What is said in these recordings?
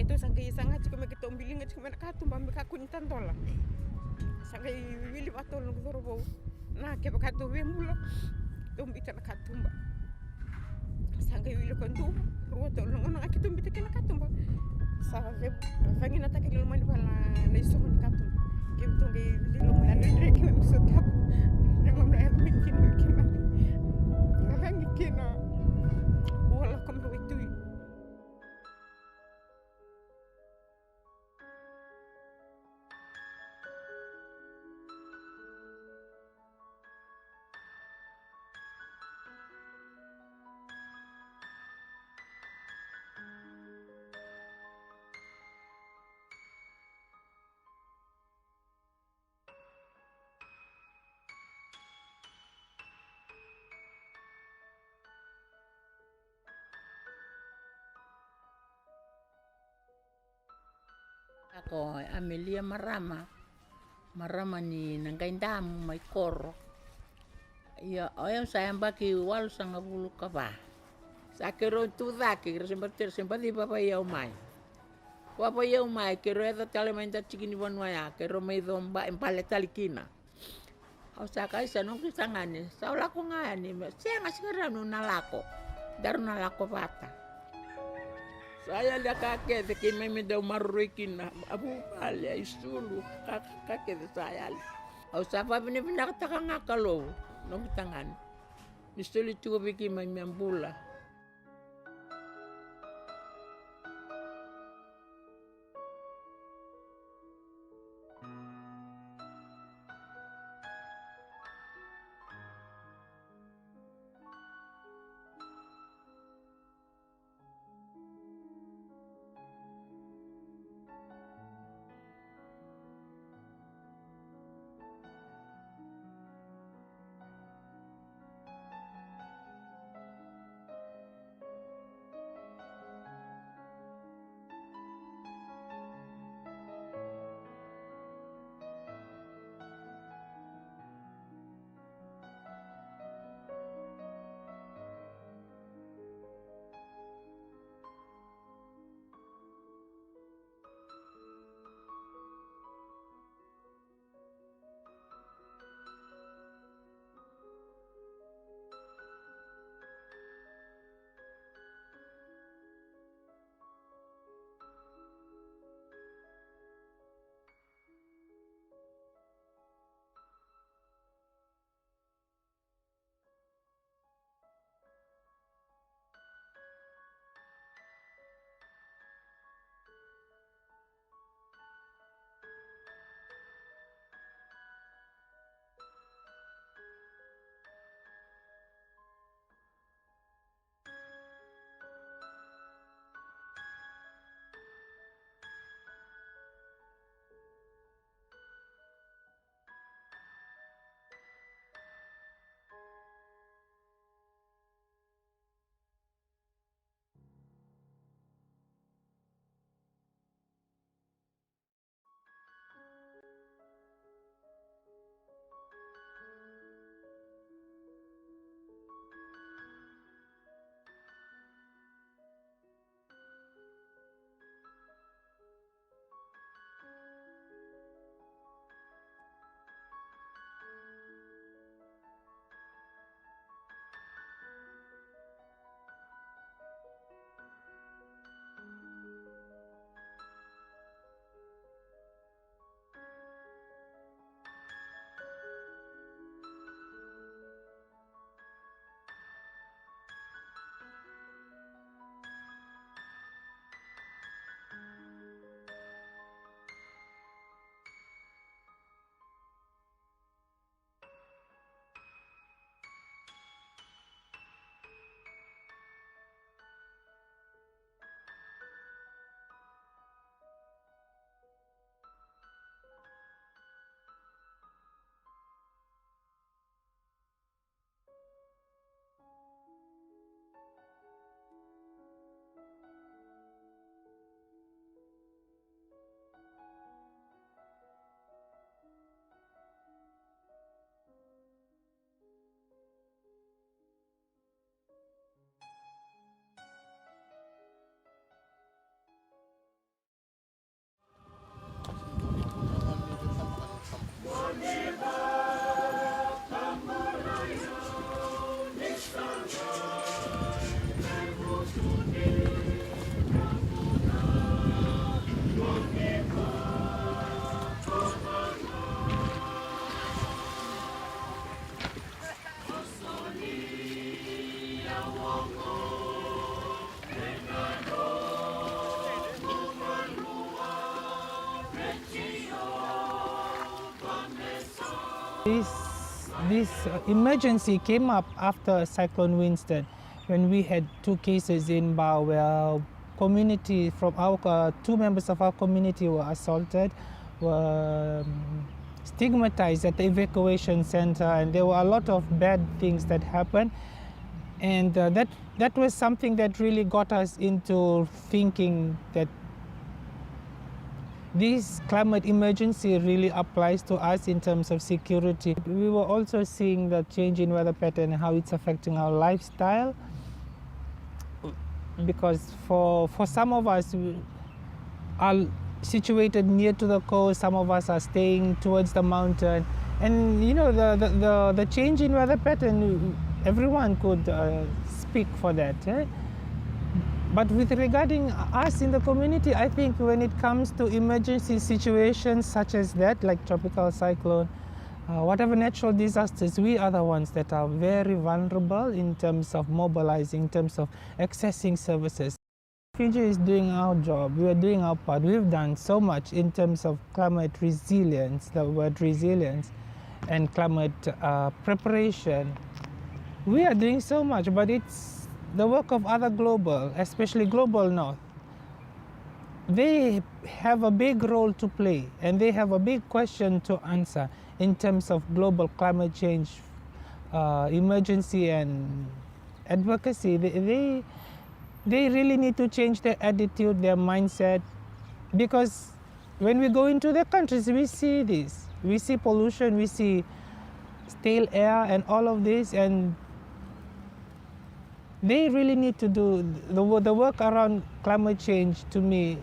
tu sangkai sanga chiko me kito bilinga chiko me katumba me kakuntan tola sangkai wili batol no torobo na ke bakato we mula tumbi kana katumba sangkai wili kontu ruwa tol no ngana kitumbi te kana katumba sa re fangina take lo mani bala na iso ni katumba ke tonge wili lo mani ndre ke me so tabu na ngona ya mikin kina na vangi kina wala kam do itu Ako Amelia Marama ni Naqaidamu mai Koro. Ia oyam sayang baki wal sanga bulu kaba. Sakero tu daki sempat di papa ia umai. Papa ia umai kero eta tale mainta cikini wanwaya kero mai domba empale talikina. Au sakai sanong kisangane. Saulako ngani senga sekarang nalako. Daru nalako bata. Saya lihat kakek teki meme dau maruikin abu alia isulu kakek saya. Au sapa pindah takang ngakalo nong tangan. Isulu cukup bikin meme ambula. This emergency came up after Cyclone Winston, when we had 2 cases in Bao where community from our 2 members of our community were assaulted, were stigmatized at the evacuation center, and there were a lot of bad things that happened. And that was something that really got us into thinking that this climate emergency really applies to us in terms of security. We were also seeing the change in weather pattern and how it's affecting our lifestyle, because for some of us are situated near to the coast, some of us are staying towards the mountain, and you know the change in weather pattern, everyone could speak for that. But with regarding us in the community, I think when it comes to emergency situations such as that, like tropical cyclone, whatever natural disasters, we are the ones that are very vulnerable in terms of mobilizing, in terms of accessing services. Fiji is doing our job, we are doing our part. We've done so much in terms of climate resilience, the word resilience, and climate preparation. We are doing so much, but it's the work of other global, especially global north. They have a big role to play, and they have a big question to answer in terms of global climate change emergency and advocacy. They really need to change their attitude, their mindset, because when we go into their countries, we see this. We see pollution, we see stale air and all of this, and they really need to do the work around climate change. To me,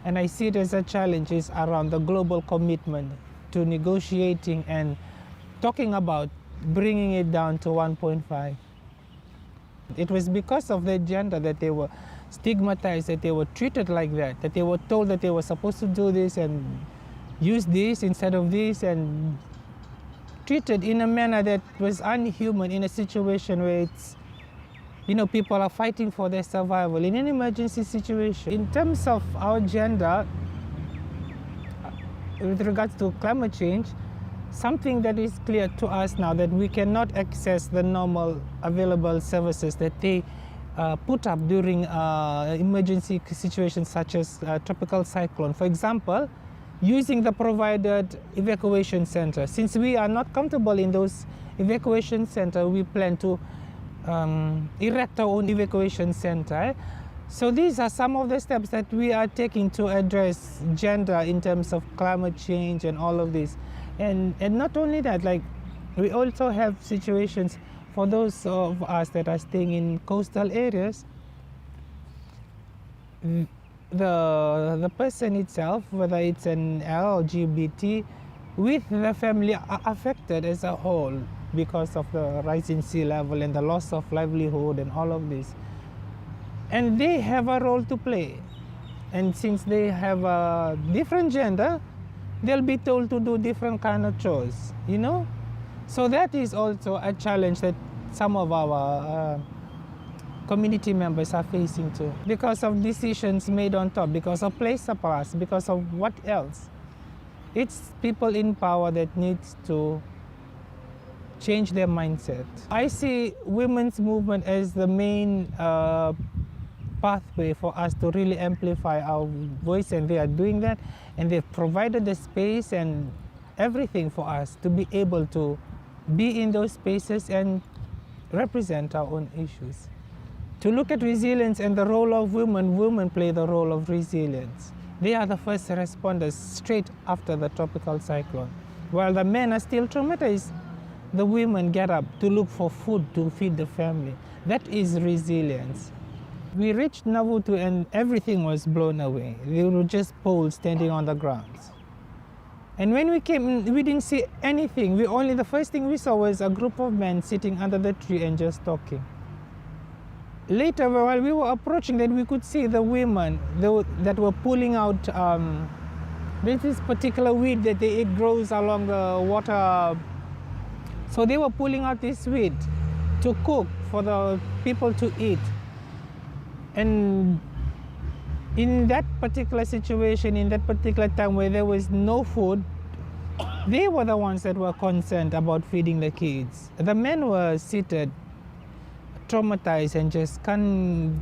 and I see it as a challenge, is around the global commitment to negotiating and talking about bringing it down to 1.5. It was because of their gender that they were stigmatized, that they were treated like that they were told that they were supposed to do this and use this instead of this, and treated in a manner that was unhuman in a situation where it's, you know, people are fighting for their survival in an emergency situation. In terms of our gender, with regards to climate change, something that is clear to us now, that we cannot access the normal available services that they put up during emergency situations such as tropical cyclone. For example, using the provided evacuation center. Since we are not comfortable in those evacuation centers, we plan to erect our own evacuation center. So these are some of the steps that we are taking to address gender in terms of climate change and all of this. And not only that, like, we also have situations for those of us that are staying in coastal areas. The person itself, whether it's an LGBT, with the family, are affected as a whole because of the rising sea level and the loss of livelihood and all of this. And they have a role to play. And since they have a different gender, they'll be told to do different kind of chores, you know? So that is also a challenge that some of our community members are facing too. Because of decisions made on top, because of place applause, because of what else? It's people in power that needs to change their mindset. I see women's movement as the main pathway for us to really amplify our voice, and they are doing that, and they've provided the space and everything for us to be able to be in those spaces and represent our own issues. To look at resilience and the role of women, women play the role of resilience. They are the first responders straight after the tropical cyclone. While the men are still traumatized, the women get up to look for food to feed the family. That is resilience. We reached Navutu and everything was blown away. There were just poles standing on the ground. And when we came, we didn't see anything. The first thing we saw was a group of men sitting under the tree and just talking. Later, while we were approaching, then we could see the women that were pulling out. There's this particular weed that it grows along the water. So they were pulling out this weed to cook for the people to eat. And in that particular situation, in that particular time where there was no food, They were the ones that were concerned about feeding the kids. The men were seated, traumatized, and just can't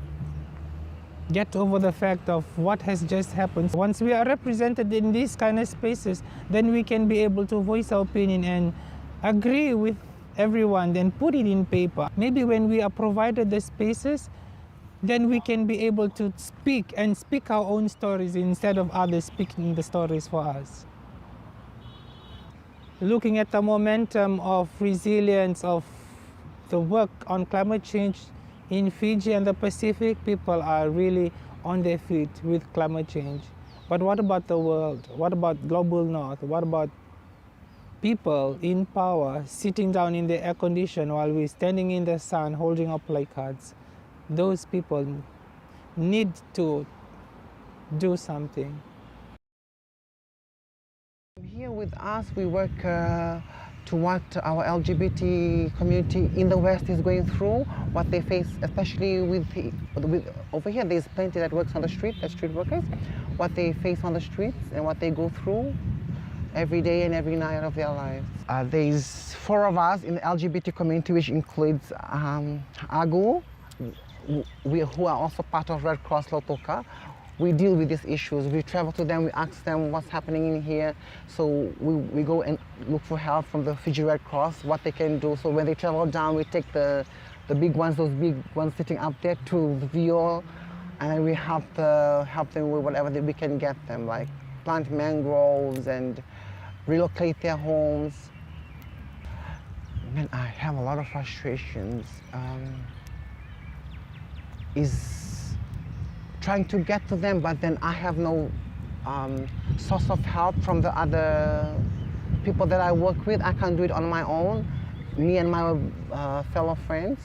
get over the fact of what has just happened. Once we are represented in these kind of spaces, then we can be able to voice our opinion and agree with everyone, then put it in paper. Maybe when we are provided the spaces, then we can be able to speak our own stories instead of others speaking the stories for us. Looking at the momentum of resilience of the work on climate change in Fiji and the Pacific, people are really on their feet with climate change. But what about the world? What about global north? What about people in power sitting down in the air condition while we're standing in the sun holding up placards? Those people need to do something. Here with us, we work to what our LGBT community in the West is going through, what they face, especially with over here. There's plenty that works on the street, the street workers, what they face on the streets and what they go through every day and every night of their lives. There's 4 of us in the LGBT community, which includes Agu, who are also part of Red Cross Lautoka. We deal with these issues. We travel to them, we ask them what's happening in here. So we go and look for help from the Fiji Red Cross, what they can do. So when they travel down, we take the big ones, those big ones sitting up there to the VO, and we help them with whatever that we can get them, like plant mangroves and relocate their homes. Man, I have a lot of frustrations. Is trying to get to them, but then I have no source of help from the other people that I work with. I can't do it on my own. Me and my fellow friends,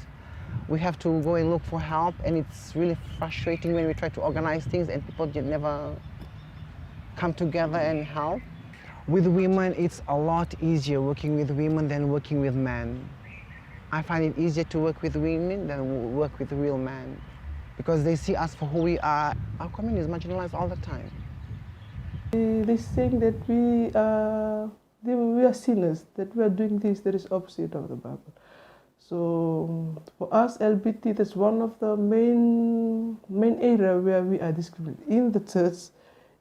we have to go and look for help, and it's really frustrating when we try to organize things and people just never come together and help. With women, it's a lot easier working with women than working with men. I find it easier to work with women than work with real men, because they see us for who we are. Our community is marginalized all the time. They saying that we are sinners, that we are doing this, that is opposite of the Bible. So for us, LGBT, that's one of the main area where we are discriminated, in the church,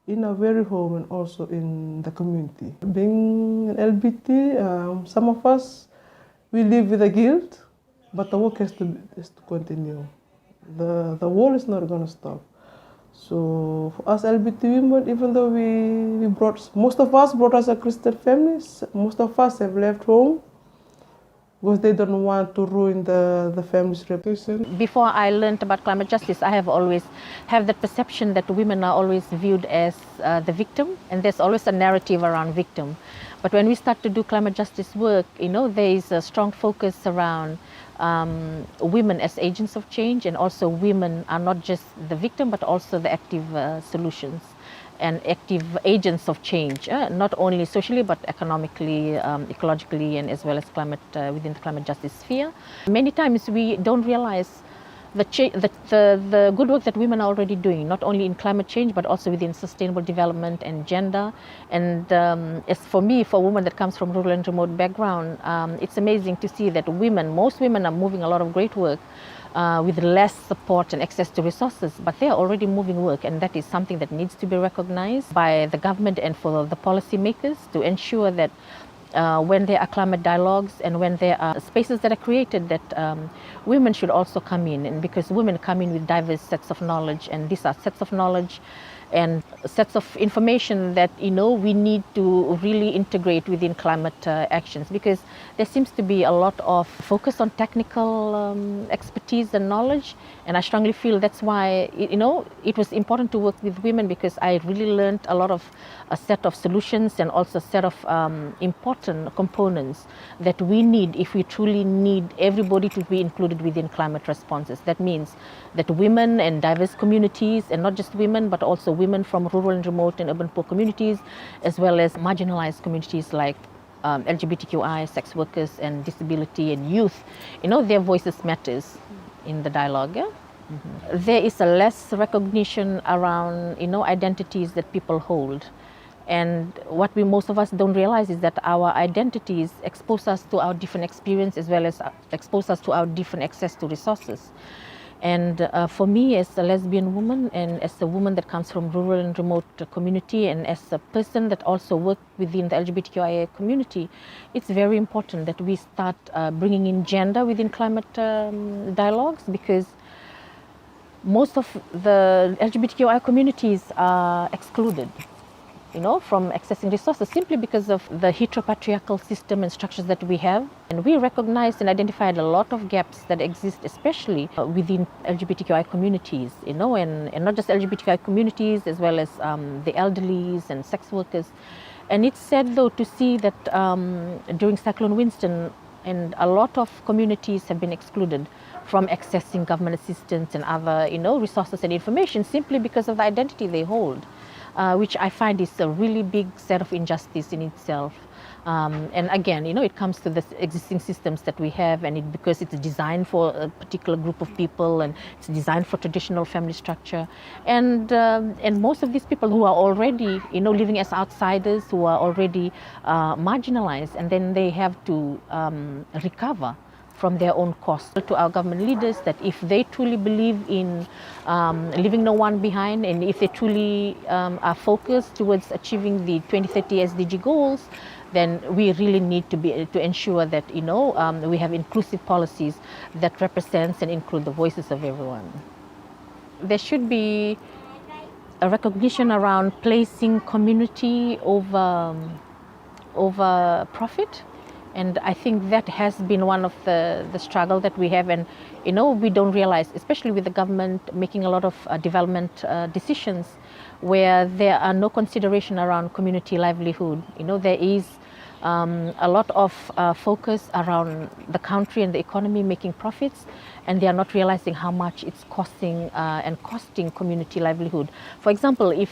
in our very home, and also in the community. Being an LGBT, some of us, we live with a guilt, but the work has to continue. The war is not going to stop. So for us LGBT women, even though most of us brought us a Christian families, most of us have left home because they don't want to ruin the family's reputation. Before I learned about climate justice, I have always had the perception that women are always viewed as the victim, and there's always a narrative around victim. But when we start to do climate justice work, there is a strong focus around women as agents of change, and also women are not just the victim but also the active solutions and active agents of change, not only socially but economically, ecologically, and as well as within the climate justice sphere. Many times we don't realize the good work that women are already doing, not only in climate change but also within sustainable development and gender. And as for me, for a woman that comes from rural and remote background, it's amazing to see that most women are moving a lot of great work with less support and access to resources, but they are already moving work, and that is something that needs to be recognized by the government and for the policy makers to ensure that when there are climate dialogues and when there are spaces that are created, that women should also come in, and because women come in with diverse sets of knowledge, and these are sets of knowledge and sets of information that we need to really integrate within climate actions, because there seems to be a lot of focus on technical expertise and knowledge, and I strongly feel that's why it was important to work with women, because I really learned a set of solutions and also a set of important components that we need if we truly need everybody to be included within climate responses. That means that women and diverse communities, and not just women but also women from rural and remote and urban poor communities, as well as marginalized communities like LGBTQI, sex workers and disability and youth, their voices matters in the dialogue. Yeah? Mm-hmm. There is a less recognition around identities that people hold. And what most of us don't realize is that our identities expose us to our different experience, as well as expose us to our different access to resources. And for me, as a lesbian woman, and as a woman that comes from rural and remote community, and as a person that also works within the LGBTQIA community, it's very important that we start bringing in gender within climate dialogues, because most of the LGBTQI communities are excluded, from accessing resources, simply because of the heteropatriarchal system and structures that we have. And we recognized and identified a lot of gaps that exist, especially within LGBTQI communities, and not just LGBTQI communities, as well as the elderlies and sex workers. And it's sad, though, to see that during Cyclone Winston, and a lot of communities have been excluded from accessing government assistance and other, resources and information, simply because of the identity they hold. Which I find is a really big set of injustice in itself. And again, it comes to the existing systems that we have, and because it's designed for a particular group of people, and it's designed for traditional family structure. And most of these people who are already, living as outsiders, who are already marginalized, and then they have to recover from their own cost. To our government leaders, that if they truly believe in leaving no one behind, and if they truly are focused towards achieving the 2030 SDG goals, then we really need to ensure that we have inclusive policies that represents and include the voices of everyone. There should be a recognition around placing community over profit. And I think that has been one of the struggle that we have. And, we don't realize, especially with the government making a lot of development decisions where there are no consideration around community livelihood. There is a lot of focus around the country and the economy making profits, and they are not realizing how much it's costing community livelihood. For example, if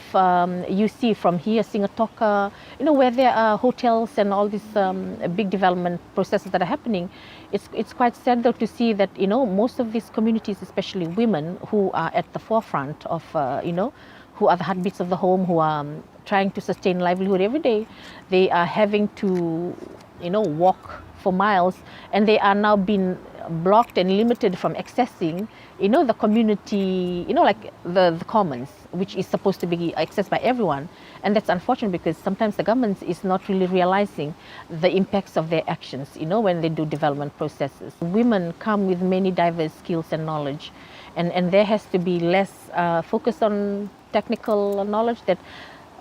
you see from here, Singatoka, where there are hotels and all these big development processes that are happening, it's quite sad, though, to see that, most of these communities, especially women who are at the forefront of, who are the heartbeats of the home, who are trying to sustain livelihood every day, they are having to, walk for miles, and they are now being blocked and limited from accessing, the community, like the commons, which is supposed to be accessed by everyone. And that's unfortunate, because sometimes the government is not really realizing the impacts of their actions, when they do development processes. Women come with many diverse skills and knowledge, and there has to be less focus on technical knowledge. That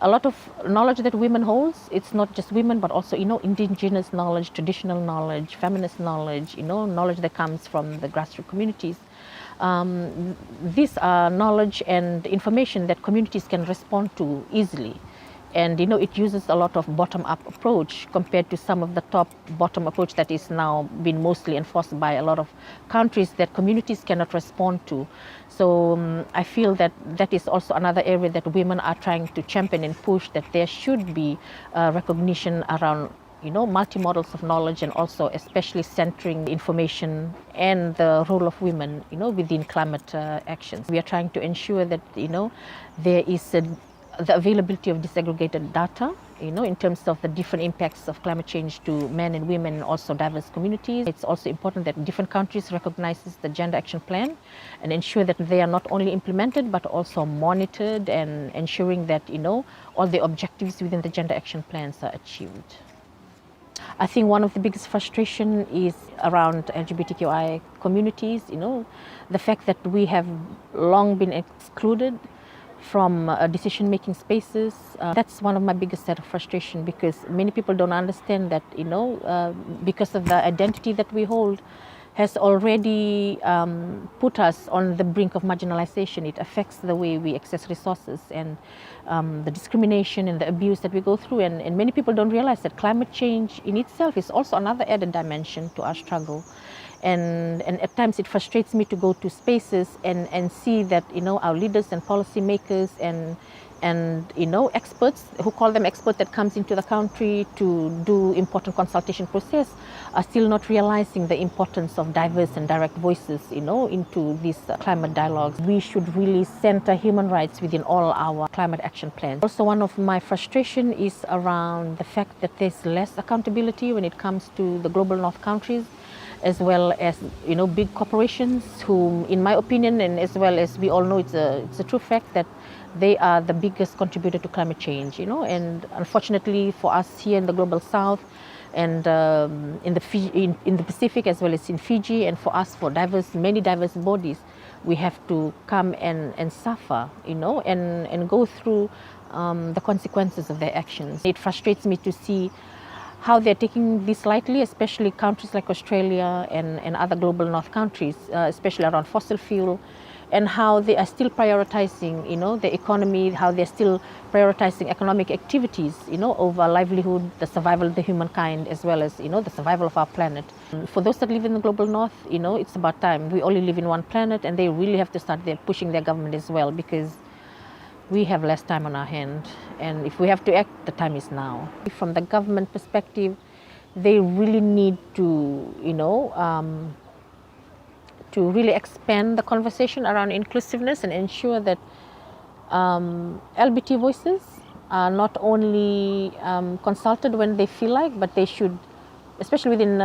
a lot of knowledge that women holds, it's not just women, but also, indigenous knowledge, traditional knowledge, feminist knowledge, knowledge that comes from the grassroots communities. These are knowledge and information that communities can respond to easily. And, it uses a lot of bottom-up approach compared to some of the top-bottom approach that is now being mostly enforced by a lot of countries that communities cannot respond to. So I feel that that is also another area that women are trying to champion and push, that there should be recognition around multi-models of knowledge, and also especially centering information and the role of women, within climate actions. We are trying to ensure that, there is the availability of disaggregated data, in terms of the different impacts of climate change to men and women, and also diverse communities. It's also important that different countries recognizes the Gender Action Plan and ensure that they are not only implemented, but also monitored, and ensuring that, all the objectives within the Gender Action Plans are achieved. I think one of the biggest frustration is around LGBTQI communities, the fact that we have long been excluded from decision-making spaces. That's one of my biggest set of frustration, because many people don't understand that, because of the identity that we hold, has already put us on the brink of marginalization. It affects the way we access resources, and the discrimination and the abuse that we go through. And many people don't realize that climate change in itself is also another added dimension to our struggle. And at times it frustrates me to go to spaces and see that, our leaders and policymakers and experts, who call them experts, that comes into the country to do important consultation process, are still not realizing the importance of diverse and direct voices, into these climate dialogues. We should really center human rights within all our climate action plans. Also, one of my frustration is around the fact that there's less accountability when it comes to the global north countries, as well as big corporations, who, in my opinion, and as well as we all know, it's a true fact that they are the biggest contributor to climate change. And unfortunately for us here in the global south, and in the Pacific, as well as in Fiji, and for us, for many diverse bodies, we have to come and suffer, and go through the consequences of their actions. It frustrates me to see how they're taking this lightly, especially countries like Australia and other global north countries, especially around fossil fuel, and how they are still prioritizing, the economy, how they're still prioritizing economic activities, over livelihood, the survival of the humankind, as well as, the survival of our planet. For those that live in the global north, it's about time. We only live in one planet, and they really have to start pushing their government as well, because we have less time on our hand, and if we have to act, the time is now. From the government perspective, they really need to, to really expand the conversation around inclusiveness and ensure that LGBT voices are not only consulted when they feel like, but they should, especially within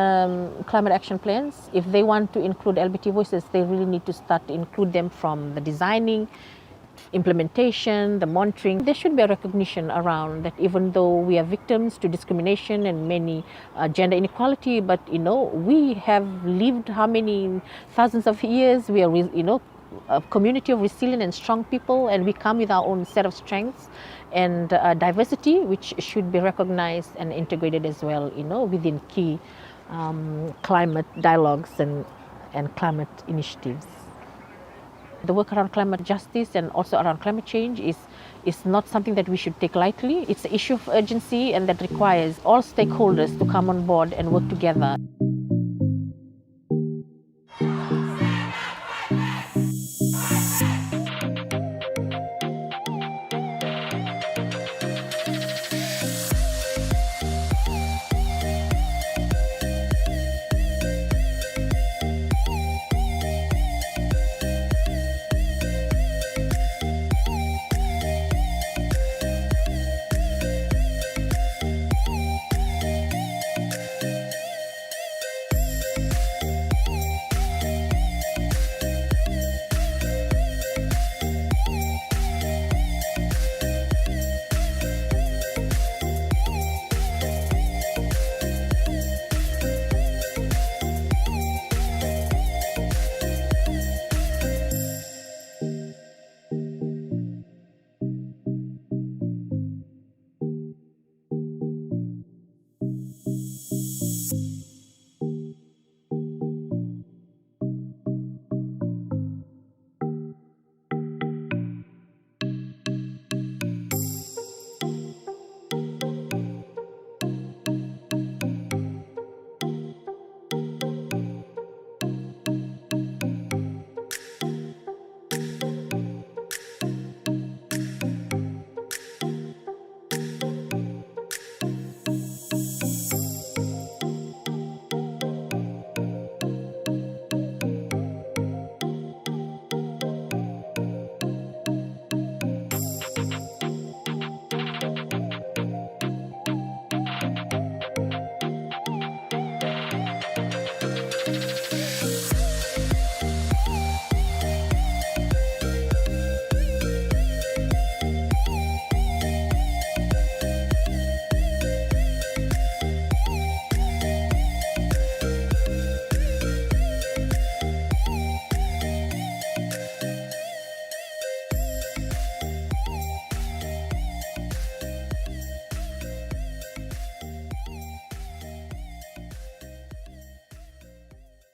climate action plans, if they want to include LGBT voices, they really need to start to include them from the designing, implementation, the monitoring. There should be a recognition around that, even though we are victims to discrimination and many gender inequality, but we have lived how many thousands of years. We are a community of resilient and strong people, and we come with our own set of strengths and diversity, which should be recognized and integrated as well, within key climate dialogues and climate initiatives. The work around climate justice and also around climate change is not something that we should take lightly. It's an issue of urgency, and that requires all stakeholders to come on board and work together.